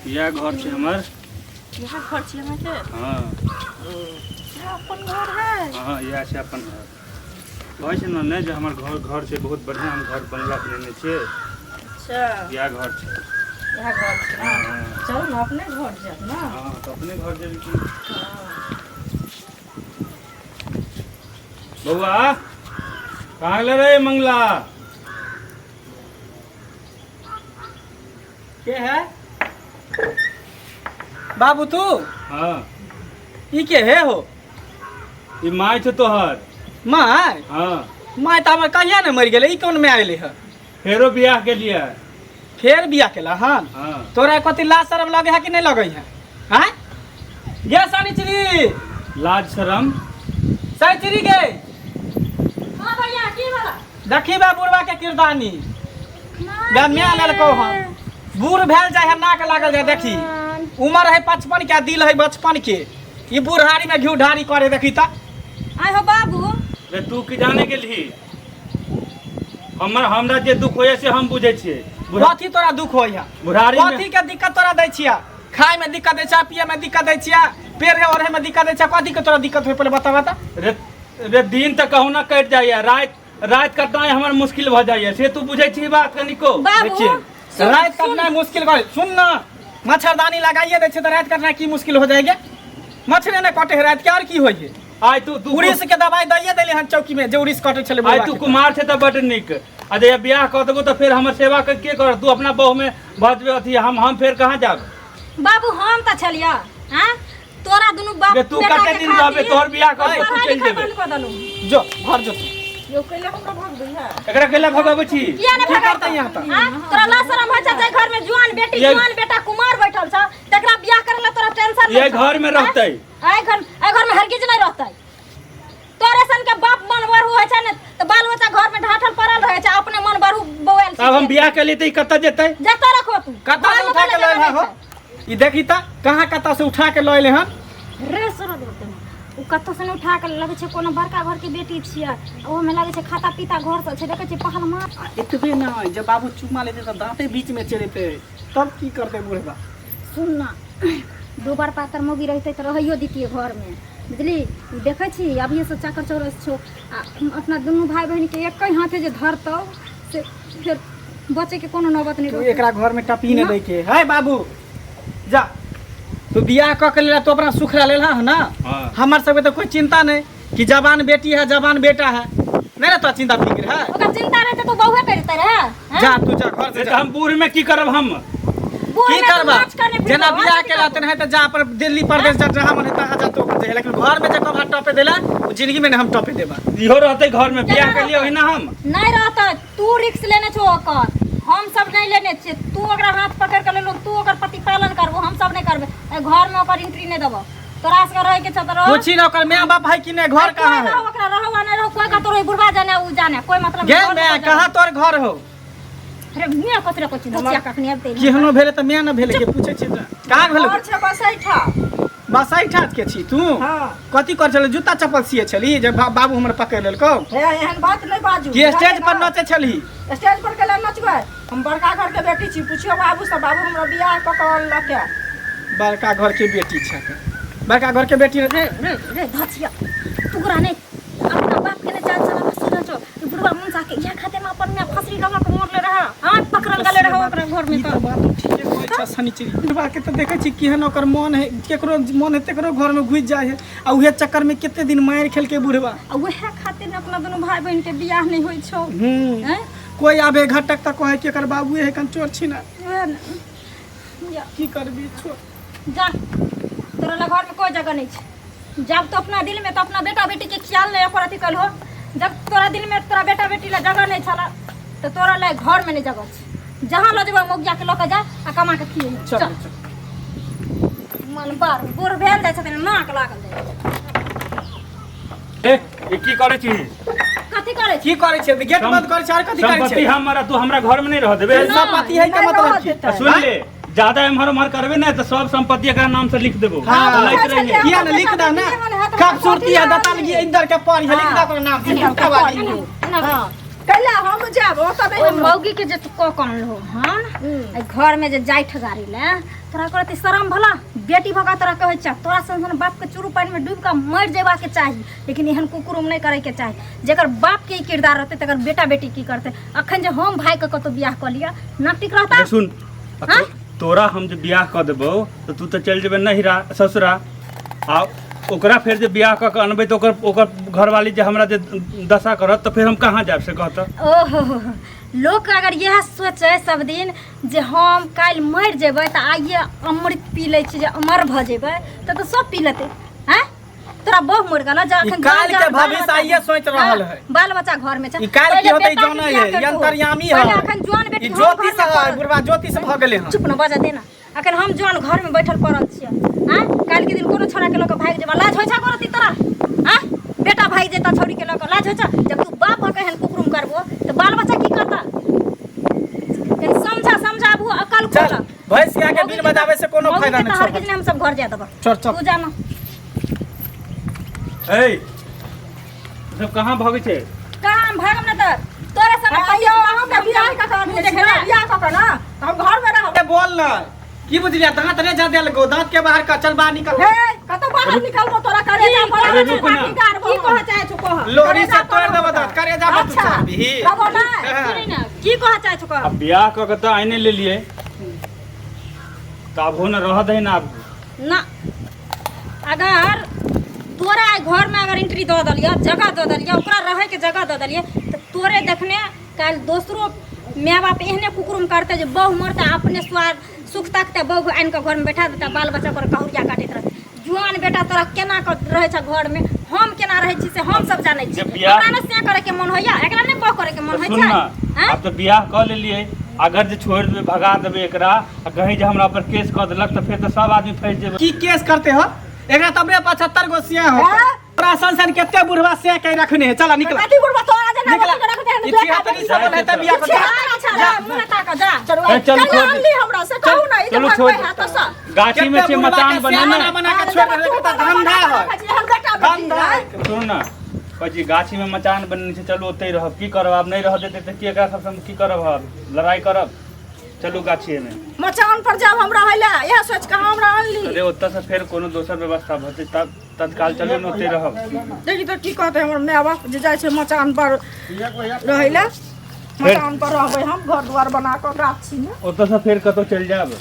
यह घर छे हमर। यह घर छे हमर के? हां। यह अपन घर है? हां यह छे अपन घर। कहै छे न जे हमर घर छे बहुत बढ़िया हम घर बनला लेने छे। अच्छा यह घर छे। यह घर छे ना? चल न अपने घर जाब ना। हां तो अपने घर जेबी की। बउआ कहाँ ले रे मंगला? के है बाबू तू? हाँ ई के है हो? ई माय छे तोहर। माय? हाँ माय तो हमर कहिया ने मर गेले, ई कौन में आइले है? फेरो बियाह के लिए। फेर बियाह केला हन? हाँ तोरा कथी लाज शरम लगे है कि नहीं लगे है? हैं गे सनिचरी लाज शरम सनिचरी गे हां भैया की वाला? देखी बा बुढ़वा के किरदानी गम्या ललको हम बूढ़ भेल जाए है नाक लागल जाए। देखी उम्र है 55 के दिल है 55 के। ई बुढ़ारी में घी ढारी करे देखी ता। आय हो बाबू रे तू की जाने गेलही? हमरा जे दुख होय से हम बुझे छिए। कथी तोरा दुख होय है? बुढ़ारी में कथी के दिक्कत तोरा दै छिया? खाए में दिक्कत दै छिया, पिए में दिक्कत दै छिया, पेड़ है ओढ़े में दिक्कत दै छिया, कथी के तोरा दिक्कत होय पहले बता बता। रे दिन तक कहू ना कट जाइए, रात कटना हमर मुश्किल भ जाइए से तू बुझे छी बात कनिको। बाबू रात कटना मुश्किल कर सुन ना, मच्छरदानी लगाइए दे छे तो रात कटना की मुश्किल हो जाएगा? मच्छर ने कटे है रात के और की होय है? आय तू उड़ीस के दवाई दैए देले हन चौकी में जे उड़ीस कटे छले। आय तू कुमार छे त बड निक। आ जे बियाह क देबो त फिर हमर सेवा के कर तू अपना बहू में भजबे अथी हम फिर कहां जाब? बाबू हम त छलिया हां तोरा दुनु बाप तू कते दिन रहबे तोहर बियाह कर तू चल जेबे। जो घर जो यो कैला हमरा भाग दई है? एकरा केला भगाबै छी? किया ने की भगाता करते यहाँ त? हां तोरा ला शरम हो जाए घर में जवान बेटी जवान बेटा कुमार बैठल छ तकरा बियाह करला तोरा टेंशन ये घर में रहतै? आय घर में हरगिज नहीं रहतै। तोरे सन के बाप मन बरहु है छ ने त बाल बच्चा घर में ढाठल पड़ल रहे छ, अपने मन बरहु बोएल छ। अब हम बियाह के लिए त कत जेतै? जता रखो तू कता से उठा के लइल हो? ई देखी ता कहां कता से उठा के लइले हन? रे सर देते उ कत्तो से उठा के लगे छै कोनो बड़का घर के बेटी छिया, ओ में लागे छै खाता पीता घर से छै, देखे छै पहल मार इतबे ना जब बाबू चुमा लेते तो दांते बीच में चलेते तब की करते बुढ़वा? सुन ना दो बार पातर मोगी रहते तो रहियो दीतिए घर में बुझली। देखे छी अभी से चाकर चौरस छो अपना दोनों भाई बहन के एक ही हाथे जे धरतो से फिर बचे के कोनो नौबत नहीं तू रहतो। एकरा घर में टपी ने दे के है बाबू जा तू बियाह क के लेला तो अपना सुखरा लेला है ना। हां हमर सब तो कोई चिंता नहीं कि जवान बेटी है जवान बेटा है, नहीं रहता चिंता फिक्र है। ओका चिंता रहते तो बहुए करते रहे। जा तू जा घर से जा। हम बूढ़ में की करब? हम की करबा जेना बियाह के लाते है तो जा पर दिल्ली प्रदेश जा जहां मन तहां जा तो कर दे, लेकिन घर में जब हम टपे देला वो जिंदगी में हम टपे देबा। इहो रहते घर में बियाह के लिए ना हम नहीं रहता। तू रिस्क लेने छो ओकर, हम सब नहीं लेने छे। तू ओकरा हाथ पकड़ के ले लो, तू ओकर पति पालन करबो, हम सब नहीं करबे। घर में ओकर एंट्री नहीं देबो। तोरा से रह के छत रह पूछी ना ओकर मां बाप है कि नहीं, घर कहां है? ओकरा रहो वा नहीं रहो कोई का तोरे बुढ़वा जाने उ जाने कोई मतलब गे मैं कहां तोर घर हो? अरे मियां कतरे कोची दसिया कखनी आबते केहनो भेले त मियां न भेले के पूछे छी कहां भेले? और छे बसैठा बसाई ठाट के छी तू? हां कथी कर छले? जूता चप्पल सिए छली जे बाबू हमर पकड़ लेलको? हे एहन बात नहीं बाजू कि स्टेज पर नचे छली? स्टेज पर केला नचबै? हम बड़का घर के बेटी छी, पूछियो बाबू से बाबू हमरा बियाह पकड़ लके। बड़का घर के बेटी छ, बड़का घर के बेटी रे रे धसिया तूरा नहीं अपना बाप के ने जान चला बस जो बुढ़वा मन साके या खाते में अपन में फसरी लगा के मोर ले रहा हां पकड़ल गले रहा ओकरा घर में। तो बात ठीक है कोई छ सनीचरी बुढ़वा के त देखे छी केहन ओकर मन है, केकरो मन है तेकरो घर में घुस जाए है आ उहे चक्कर में केते दिन मार खेल के बुढ़वा उहे खातिर अपना दोनों भाई बहन के बियाह नहीं होई छौ। हैं कोई आबे घटक त कहे के एकर बाबू है कन चोर छी ना की करबी छोड़ जा तोरा ला घर में कोई जगह नहीं छे। जब तो अपना दिल में तो अपना बेटा बेटी के ख्याल नहीं ऊपर अथी कल हो, जब तोरा दिल में तोरा बेटा बेटी ला जगह नहीं छला तो तोरा ला घर में नहीं जगह छे। जहां ल जेबा मोगिया के लके जा आ कमा के खिए चल मन बार बुढ़ भेल जाय छथिन नाक लागल जाय। ए की करे छी? कथी करे छी? की करे छे? गेट बंद करे छे और कथी करे संपत्ति छे? हमरा तू हमरा घर में नहीं रह देबे? संपत्ति है का मतलब की? सुन ले ज्यादा इम्हर उम्हर करबे ना तो सब संपत्ति एकरा नाम से लिख देबो। हाँ, लैत रहिए। किया ना लिख दा ना खूबसूरती है दताल की इंदर के पर है लिख दा ओकर नाम से कवाली। हां कैला हम जाब ओ त ओइ मौगी के जे तू को कौन लो हां घर में जे जाई ठगारी ले तोरा करती शरम भला बेटी भगा तोरा कहै छ तोरा संसन बाप के चुरू पानी में डूब के मर जेबा के चाही लेकिन एहन कुकुरुम नहीं करे के चाही जेकर बाप के किरदार रहते तकर बेटा बेटी की करते अखन जे हम भाई के कतो बियाह क लिया नाटिक रहता सुन तोरा हम जे बियाह क देबो तो तू तो चल जेबे नहिरा ससुरा आ ओकरा फिर जे बियाह क के अनबै तो ओकर घरवाली जे हमरा जे दशा करत तो फिर हम कहाँ जाब से कहत ओहो लोग अगर यह सोचे सब दिन जे हम काल मर जेबै त आइए अमृत पी लै छी जे अमर भ जेबै त सब पी लेते हैं तोरा बहु मर गेल जा अखन काल के भविष्य आइए सोच रहल है बाल बच्चा घर में छ ई काल की होतै जानै है यंतरयामी है अखन जवान बेटी ई ज्योतिष है बुढ़वा ज्योतिष भ गेलै हन चुप न बजा देना अखन हम जवान घर में बैठल पड़ल छियै हैं काल के दिन कोनो छोरा के लोग भाग जेबा लाज होय छ करती तोरा हैं बेटा भाग जेता छोरी के लोग लाज होय छ जब तू बाप भ के हन कुकुरुम करबो त बाल बच्चा की करता समझाबू अकल चल भैंस के आगे बीन बजावे से कोनो फायदा नहीं छोड़ के हम सब घर जा देबो चल चल तू जाना ए सब कहाँ भागे छे काम भागम न त तोरा सब आइयो हम के बियाह का कर बियाह का ना हम घर में रह बोल न की बुझलिया दांत रे जा देल गो दांत के बाहर का चल बाहर निकल हे कतो बाहर निकलबो तोरा करे जा अरे रुको ना। की कह चाहे छु कह लोरी से तोड़ देबो दांत करे जा बतू चाबी कबो ना सुनी ना की कह चाहे छु अब बियाह क के तो आइने ले लिए तब हो न रह दे ना अब ना अगर तोरा घर में अगर एंट्री दे दलिया जगह दे दलिया ओकरा रहे के जगह दे दलिया तो तोरे देखने काल दोसरो माँ बाप एहने कुकुरुम करते जो बहु मरता अपने स्वाद सुख तकते बहु आन के घर में बैठा देता बाल बच्चा पर कहूरिया काटैत रहते जुआन बेटा तोरा केना रहे छ घर में हम केना रहे छी से हम सब जानै छी हमरा ने से करे के मन होया एकरा ने को करे के मन होय सुन ना छै अब तो बियाह क ले लिए अगर जे छोड़ देबे भगा देबे एकरा आ कहीं जे हमरा पर केस क देलक तो फिर तो सब आदमी फंस जेबे की केस करते हो एकरा तबरे 75 गो सिया हो प्रशासन केते बुढ़वा से के रखने है चला निकल कति बुढ़वा तोरा जे ना रख दे इतिहास तनी सब लेता बियाह कर अच्छा मुंह ताका जा चल छोड़ ली हमरा से कहू ना ई चलो तो छोड़ है तो सा गाछी में से मचान बने ना बना के छोड़ दे तो धंधा है हम बेटा धंधा सुन ना पजी गाछी में मचान बनने से चलो ओते रहब की करब अब नहीं रह देते तो की एकरा सब हम की करब अब लड़ाई करब चलू गाछी में मचान पर जाब हमरा हैला यह सोच के हमरा अनली अरे ओतऽ से फिर कोनो दोसर व्यवस्था भते तब तत्काल चले न ओते रहब देखी तो की कहते हमर माय बाप जे जाय छै मचान पर रहैला मचान पर रहबै हम घर द्वार बना के गाछी में ओतऽ से फिर कतौ चल जाब